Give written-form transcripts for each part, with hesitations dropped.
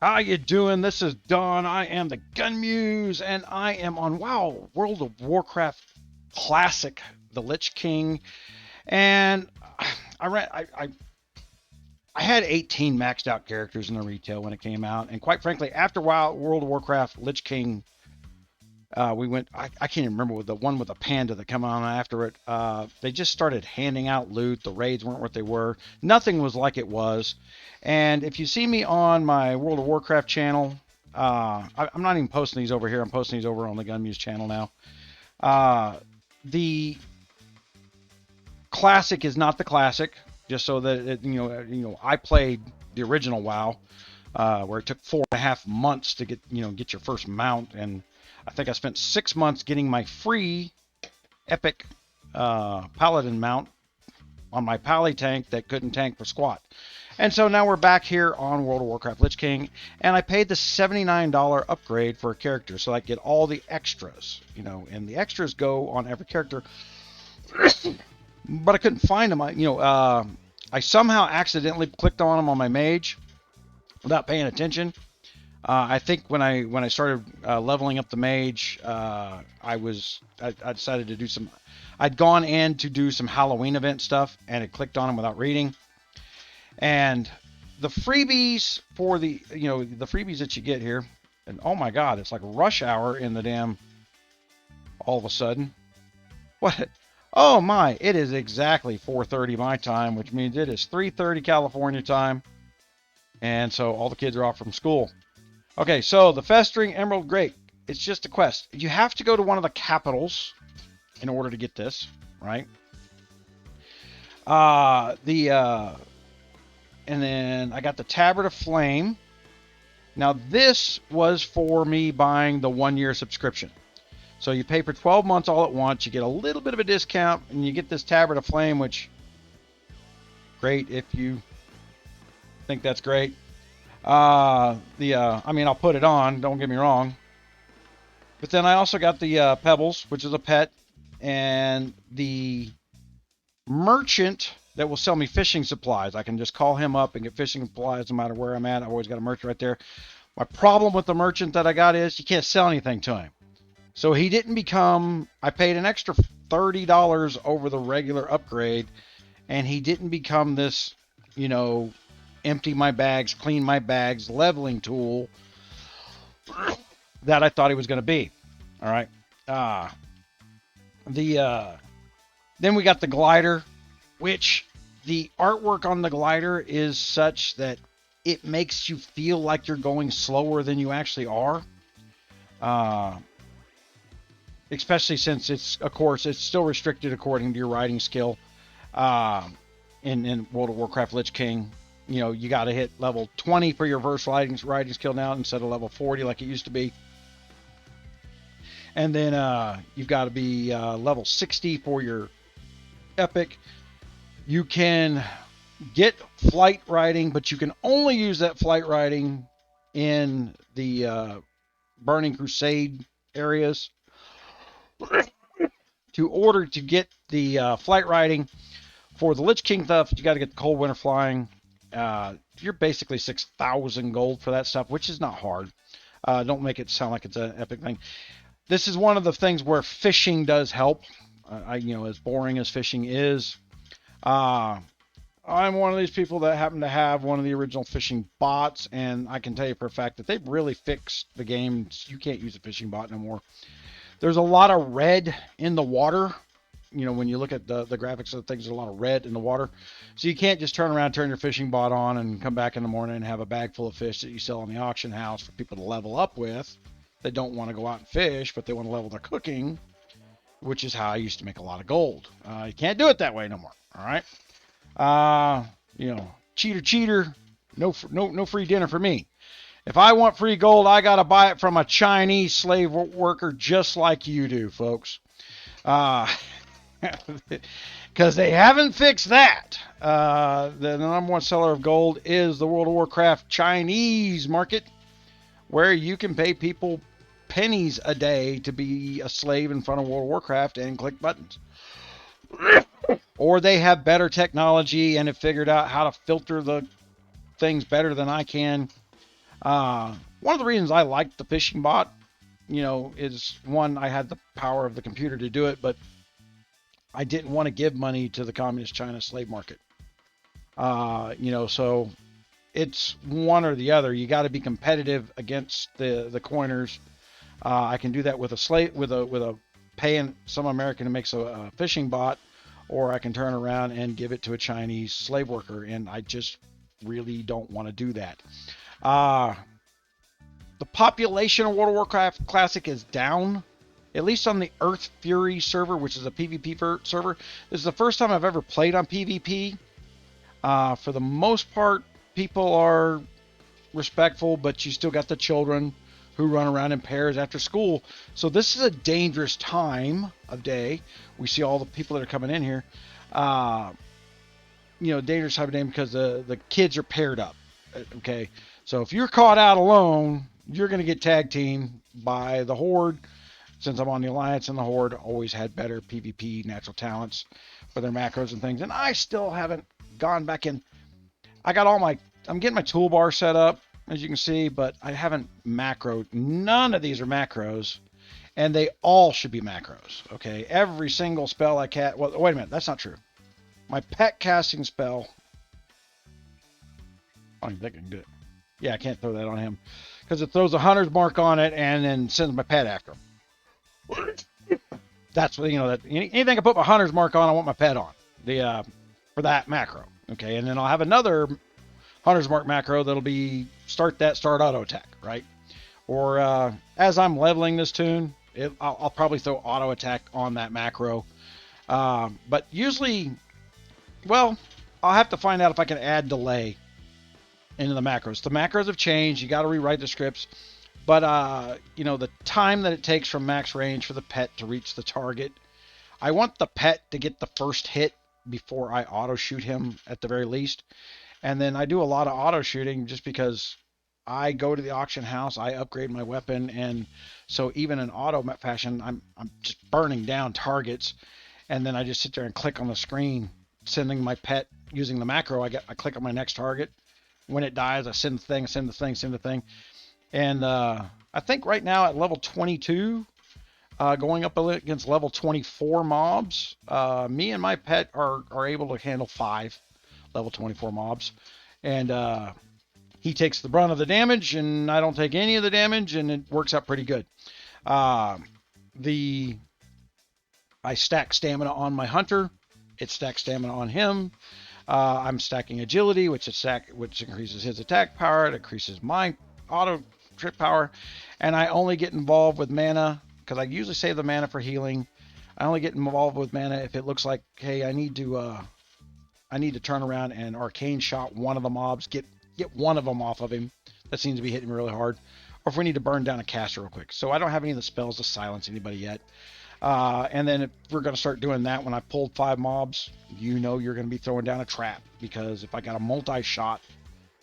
How you doing? This is Don. I am the GunMuse, and I am on World of Warcraft Classic, the Lich King, and I ran I had 18 maxed out characters in the retail when it came out, and quite frankly, after World of Warcraft Lich King, we went. I can't even remember with the one with the panda that come on after it. They just started handing out loot. The raids weren't what they were. Nothing was like it was. And if you see me on my World of Warcraft channel, I'm not even posting these over here. I'm posting these over on the GunMuse channel now. The classic is not the classic. Just so that I played the original WoW, where it took 4.5 months to get your first mount, and I think I spent 6 months getting my free epic paladin mount on my pally tank that couldn't tank for squat. And so now we're back here on World of Warcraft Lich King, and I paid the $79 upgrade for a character, so I get all the extras, and the extras go on every character. But I couldn't find them. I somehow accidentally clicked on them on my mage without paying attention. I think when I started leveling up the mage, I decided to do some. I'd gone in to do some Halloween event stuff, and it clicked on them without reading. And the freebies for the freebies that you get here, and oh my God, it's like rush hour in the damn. All of a sudden, what? Oh my! It is exactly 4:30 my time, which means it is 3:30 California time, and so all the kids are off from school. Okay, so the Festering Emerald Drake. It's just a quest. You have to go to one of the capitals in order to get this, right? And then I got the Tabard of Flame. Now this was for me buying the 1-year subscription. So you pay for 12 months all at once. You get a little bit of a discount, and you get this Tabard of Flame, which great if you think that's great. I mean, I'll put it on. Don't get me wrong. But then I also got the Pebbles, which is a pet, and the merchant that will sell me fishing supplies. I can just call him up and get fishing supplies no matter where I'm at. I've always got a merchant right there. My problem with the merchant that I got is you can't sell anything to him. So he didn't become. I paid an extra $30 over the regular upgrade, and he didn't become this, empty my bags, clean my bags, leveling tool that I thought he was going to be. All right. Then we got the glider, which the artwork on the glider is such that it makes you feel like you're going slower than you actually are. Especially since it's still restricted according to your riding skill. In World of Warcraft Lich King, you got to hit level 20 for your verse riding skill now instead of level 40 like it used to be. And then you've got to be level 60 for your epic. You can get flight riding, but you can only use that flight riding in the Burning Crusade areas. To get the flight riding for the Lich King stuff, you got to get the Cold Winter Flying. You're basically 6,000 gold for that stuff, which is not hard. Don't make it sound like it's an epic thing. This is one of the things where fishing does help. As boring as fishing is, I'm one of these people that happen to have one of the original fishing bots, and I can tell you for a fact that they've really fixed the game. You can't use a fishing bot no more. There's a lot of red in the water. When you look at the graphics of things, there's a lot of red in the water. So you can't just turn around, turn your fishing bot on, and come back in the morning and have a bag full of fish that you sell in the auction house for people to level up with. They don't want to go out and fish, but they want to level their cooking, which is how I used to make a lot of gold. You can't do it that way no more. All right. Cheater. No free dinner for me. If I want free gold, I got to buy it from a Chinese slave worker just like you do, folks. Because they haven't fixed that. The number one seller of gold is the World of Warcraft Chinese market, where you can pay people pennies a day to be a slave in front of World of Warcraft and click buttons. Or they have better technology and have figured out how to filter the things better than I can. One of the reasons I liked the fishing bot, is one, I had the power of the computer to do it, but I didn't want to give money to the communist China slave market. So it's one or the other. You got to be competitive against the coiners. I can do that with a slave, with a paying some American who makes a fishing bot, or I can turn around and give it to a Chinese slave worker, and I just really don't want to do that. The population of World of Warcraft Classic is down, at least on the Earth Fury server, which is a PvP server. This is the first time I've ever played on PvP. For the most part, people are respectful, but you still got the children who run around in pairs after school. So this is a dangerous time of day. We see all the people that are coming in here. Dangerous time of day because the kids are paired up. Okay, so if you're caught out alone, you're going to get tag teamed by the Horde. Since I'm on the Alliance, and the Horde always had better PvP natural talents for their macros and things. And I still haven't gone back in. I'm getting my toolbar set up, as you can see, but I haven't macroed. None of these are macros, and they all should be macros. Okay, every single spell I cast. Well, wait a minute, that's not true. My pet casting spell. I don't even think I can do it. Yeah, I can't throw that on him because it throws a hunter's mark on it and then sends my pet after him. That's what that anything I put my hunter's mark on, I want my pet on for that macro. Okay, and then I'll have another hunter's mark macro that'll be start auto attack, right? Or as I'm leveling this tune, I'll probably throw auto attack on that macro. But usually, well, I'll have to find out if I can add delay into the macros. The macros have changed. You got to rewrite the scripts. But, the time that it takes from max range for the pet to reach the target, I want the pet to get the first hit before I auto shoot him at the very least. And then I do a lot of auto shooting just because I go to the auction house, I upgrade my weapon, and so even in auto fashion, I'm just burning down targets, and then I just sit there and click on the screen, sending my pet using the macro. I click on my next target. When it dies, I send the thing. And I think right now at level 22, going up against level 24 mobs, me and my pet are able to handle 5 level 24 mobs. And he takes the brunt of the damage, and I don't take any of the damage, and it works out pretty good. I stack stamina on my hunter. It stacks stamina on him. I'm stacking agility, which increases his attack power. It increases my auto trip power, and I only get involved with mana because I usually save the mana for healing. I only get involved with mana if it looks like, hey, I need to turn around and arcane shot one of the mobs, get one of them off of him. That seems to be hitting really hard, or if we need to burn down a caster real quick. So I don't have any of the spells to silence anybody yet. And then if we're going to start doing that, when I pulled 5 mobs, you're going to be throwing down a trap, because if I got a multi-shot,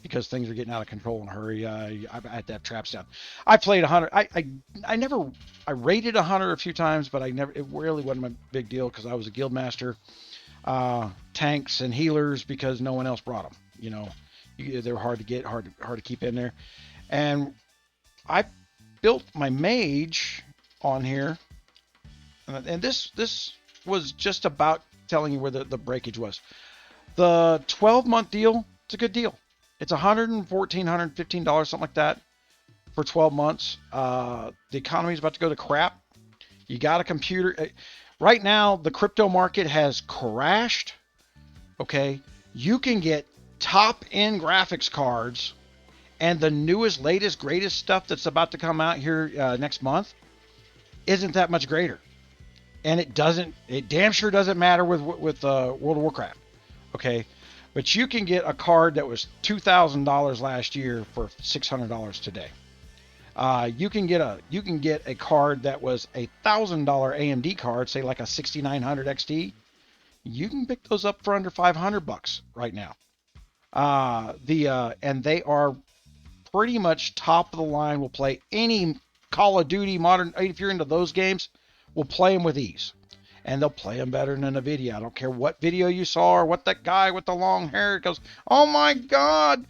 because things are getting out of control in a hurry, I had to have traps down. I played a hunter. I raided a hunter a few times, but it really wasn't my big deal because I was a guild master. Tanks and healers, because no one else brought them. They were hard to get, hard to keep in there. And I built my mage on here. And this was just about telling you where the breakage was. The 12-month deal, it's a good deal. It's $114, $115, something like that, for 12 months. The economy is about to go to crap. You got a computer. Right now, the crypto market has crashed. Okay, you can get top-end graphics cards, and the newest, latest, greatest stuff that's about to come out here next month isn't that much greater. And it damn sure doesn't matter with World of Warcraft. Okay, but you can get a card that was $2,000 last year for $600 today. You can get a card that was $1,000 AMD card, say like a 6900 XT. You can pick those up for under $500 right now. And they are pretty much top of the line. Will play any Call of Duty modern. If you're into those games, we'll play them with ease, and they'll play them better than a video. I don't care what video you saw or what that guy with the long hair goes, oh my God,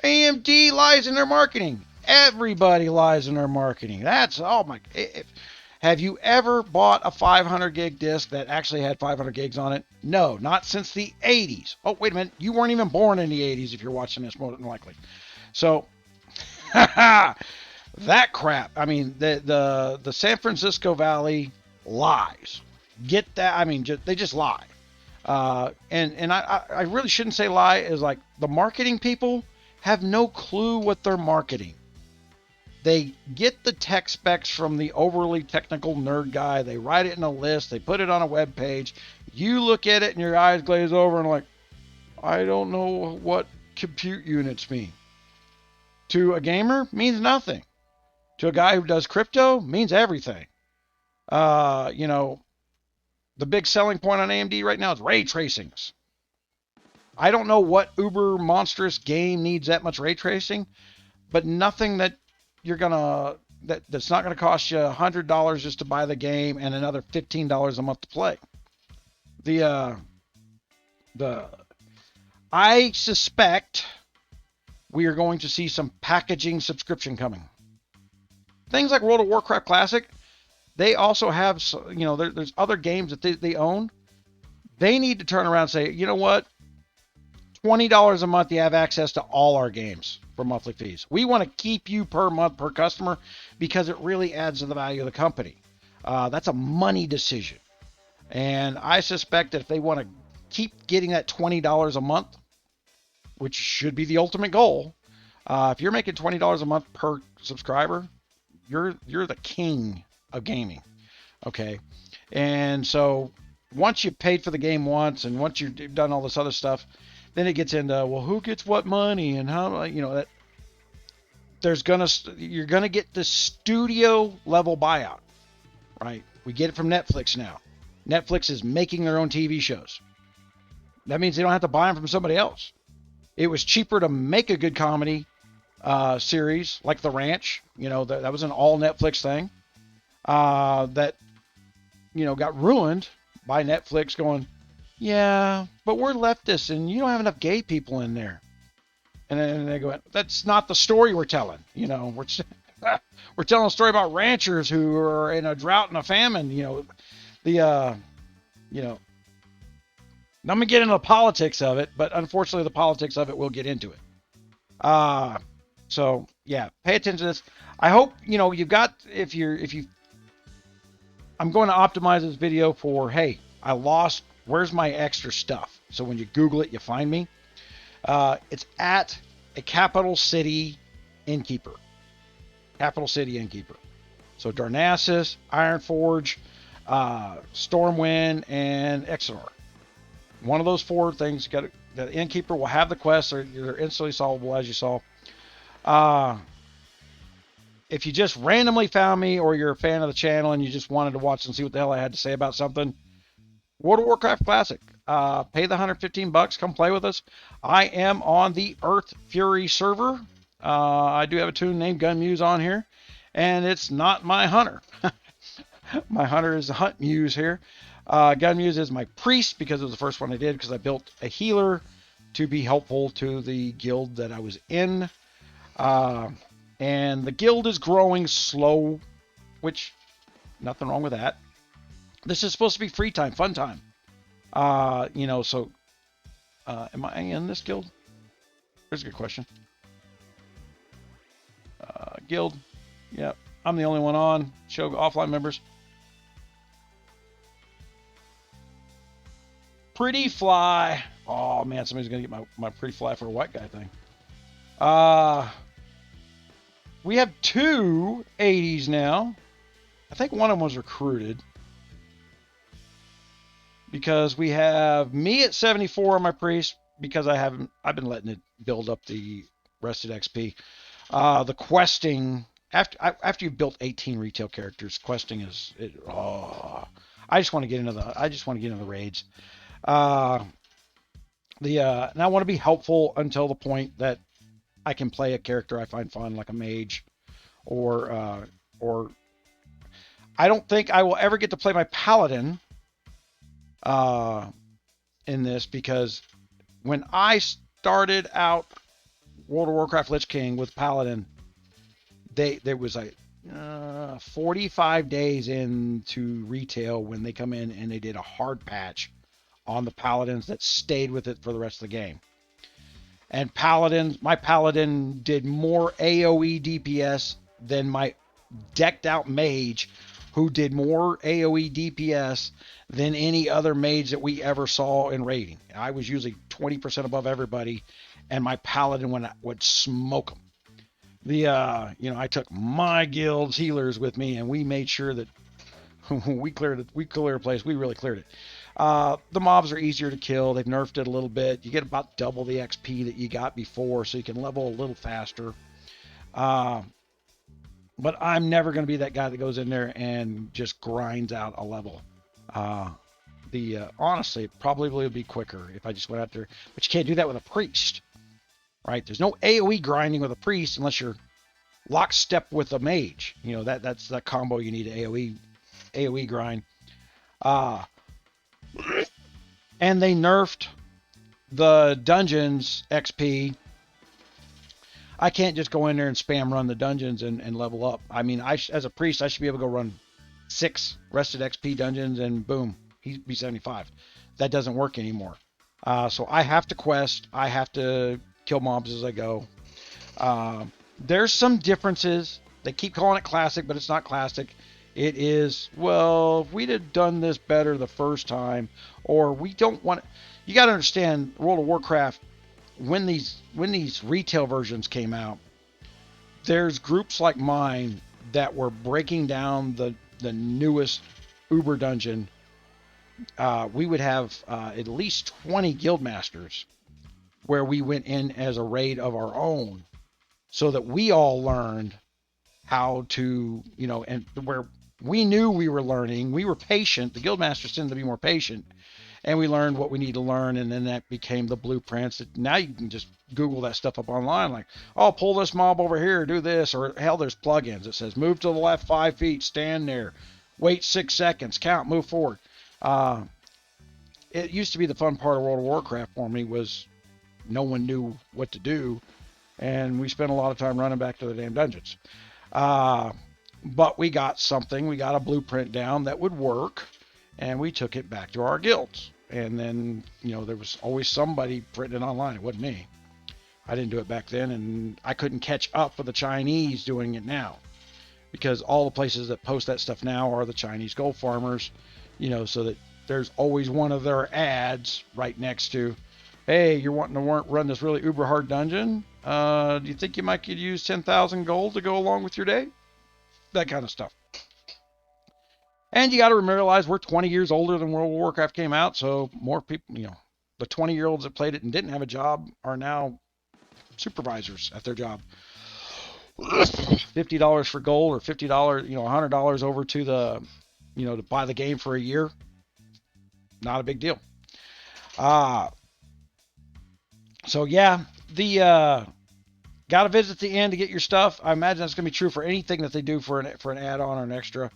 AMD lies in their marketing. Everybody lies in their marketing. That's, oh my. Have you ever bought a 500 gig disc that actually had 500 gigs on it? No, not since the 80s. Oh, wait a minute. You weren't even born in the 80s if you're watching this, more than likely. So, that crap. I mean, the San Francisco Valley lies. Get that? I mean, they just lie. And I really shouldn't say lie. Is like the marketing people have no clue what they're marketing. They get the tech specs from the overly technical nerd guy. They write it in a list. They put it on a web page. You look at it and your eyes glaze over and like, I don't know what compute units mean. To a gamer, means nothing. To a guy who does crypto, means everything. You know, the big selling point on AMD right now is ray tracings. I don't know what uber monstrous game needs that much ray tracing, but nothing that you're gonna that's not gonna cost you $100 just to buy the game and another $15 a month to play. The I suspect we are going to see some packaging subscription coming. Things like World of Warcraft Classic, they also have, you know, there's other games that they own. They need to turn around and say, you know what, $20 a month, you have access to all our games for monthly fees. We want to keep you per month per customer because it really adds to the value of the company. That's a money decision. And I suspect that if they want to keep getting that $20 a month, which should be the ultimate goal, if you're making $20 a month per subscriber, you're the king of gaming. Okay. And so once you've paid for the game once and once you've done all this other stuff, then it gets into, well, who gets what money and how, you know, that you're gonna get the studio level buyout, right? We get it from Netflix now. Netflix is making their own TV shows. That means they don't have to buy them from somebody else. It was cheaper to make a good comedy series like The Ranch. You know, that was an all Netflix thing that, you know, got ruined by Netflix going, yeah, but we're leftists and you don't have enough gay people in there. And then they go, that's not the story we're telling. You know, we're telling a story about ranchers who are in a drought and a famine. You know, you know, I'm going to get into the politics of it, but unfortunately the politics of it will get into it. So yeah, pay attention to this. I hope, you know, you've got, I'm going to optimize this video for, hey, I lost, where's my extra stuff? So when you Google it, you find me. It's at a capital city innkeeper. Capital city innkeeper. So Darnassus, Ironforge, Stormwind, and Exeter. One of those four things, the innkeeper will have the quests, or they're instantly solvable, as you saw. If you just randomly found me, or you're a fan of the channel and you just wanted to watch and see what the hell I had to say about something, World of Warcraft Classic. Pay the $115, come play with us. I am on the Earth Fury server. I do have a tune named GunMuse on here, and it's not my hunter. My hunter is the Hunt Muse here. GunMuse is my priest because it was the first one I did, because I built a healer to be helpful to the guild that I was in. And the guild is growing slow, which nothing wrong with that. This is supposed to be free time, fun time. You know, so am I in this guild? There's a good question. Guild. Yep. I'm the only one on. Show offline members. Pretty fly. Oh man, somebody's gonna get my pretty fly for a white guy thing. We have two 80s now. I think one of them was recruited. Because we have me at 74 on my priest, because I've been letting it build up the rested XP. The questing, after you've built 18 retail characters, questing is I just want to get into the raids. And I want to be helpful until the point that I can play a character I find fun, like a mage, or I don't think I will ever get to play my paladin in this, because when I started out World of Warcraft Lich King with Paladin, there was like 45 days into retail when they come in and they did a hard patch on the Paladins that stayed with it for the rest of the game. And my Paladin did more AoE DPS than my decked out mage, who did more AoE DPS than any other mage that we ever saw in raiding. I was usually 20% above everybody, and my Paladin would smoke them. I took my guild's healers with me, and we made sure that we cleared a place. We really cleared it. The mobs are easier to kill. They've nerfed it a little bit. You get about double the XP that you got before, so you can level a little faster. But I'm never going to be that guy that goes in there and just grinds out a level. Honestly, it probably would be quicker if I just went out there. But you can't do that with a priest, right? There's no AoE grinding with a priest unless you're lockstep with a mage. That's that combo you need, AoE grind. And they nerfed the dungeons XP. I can't just go in there and spam run the dungeons and level up. I mean, as a priest, I should be able to go run 6 rested XP dungeons and boom, he'd be 75. That doesn't work anymore. So I have to quest. I have to kill mobs as I go. There's some differences. They keep calling it classic, but it's not classic. It is, well, if we'd have done this better the first time, or we don't want to, you got to understand, World of Warcraft, when these retail versions came out, there's groups like mine that were breaking down the newest Uber dungeon. We would have at least 20 guild masters where we went in as a raid of our own, so that we all learned how to, and where we knew we were learning, we were patient. The guild masters tend to be more patient, and we learned what we need to learn, and then that became the blueprints. Now you can just Google that stuff up online, like, oh, pull this mob over here, do this, or hell, there's plugins that says move to the left 5 feet, stand there, wait 6 seconds, count, move forward. It used to be the fun part of World of Warcraft for me was no one knew what to do, and we spent a lot of time running back to the damn dungeons. But we got something, we got a blueprint down that would work, and we took it back to our guilds. And then, there was always somebody printing it online. It wasn't me. I didn't do it back then, and I couldn't catch up with the Chinese doing it now, because all the places that post that stuff now are the Chinese gold farmers, so that there's always one of their ads right next to, hey, you're wanting to run this really uber hard dungeon? Do you think you might could use 10,000 gold to go along with your day? That kind of stuff. And you got to realize we're 20 years older than World of Warcraft came out, so more people, the 20-year-olds that played it and didn't have a job are now supervisors at their job. $50 for gold, or $50, $100 over to the, to buy the game for a year. Not a big deal. So yeah, got to visit the end to get your stuff. I imagine that's going to be true for anything that they do for an add-on or an extra.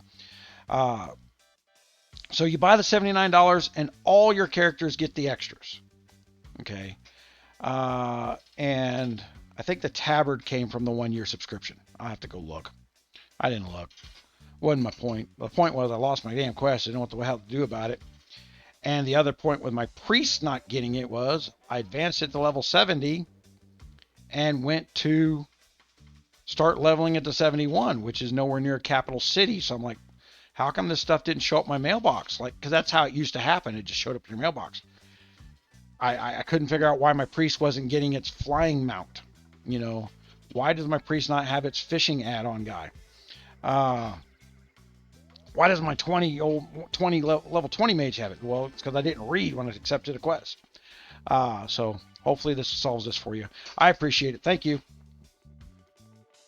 So you buy the $79 and all your characters get the extras. Okay. And I think the tabard came from the 1-year subscription. I'll have to go look. I didn't look. Wasn't my point. The point was I lost my damn quest. I didn't know what the hell to do about it. And the other point with my priest not getting it was I advanced it to level 70 and went to start leveling it to 71, which is nowhere near a capital city. So I'm like, how come this stuff didn't show up in my mailbox? Because that's how it used to happen. It just showed up in your mailbox. I couldn't figure out why my priest wasn't getting its flying mount. Why does my priest not have its fishing add-on guy? Why does my level 20 mage have it? Well, it's because I didn't read when I accepted a quest. So hopefully this solves this for you. I appreciate it. Thank you.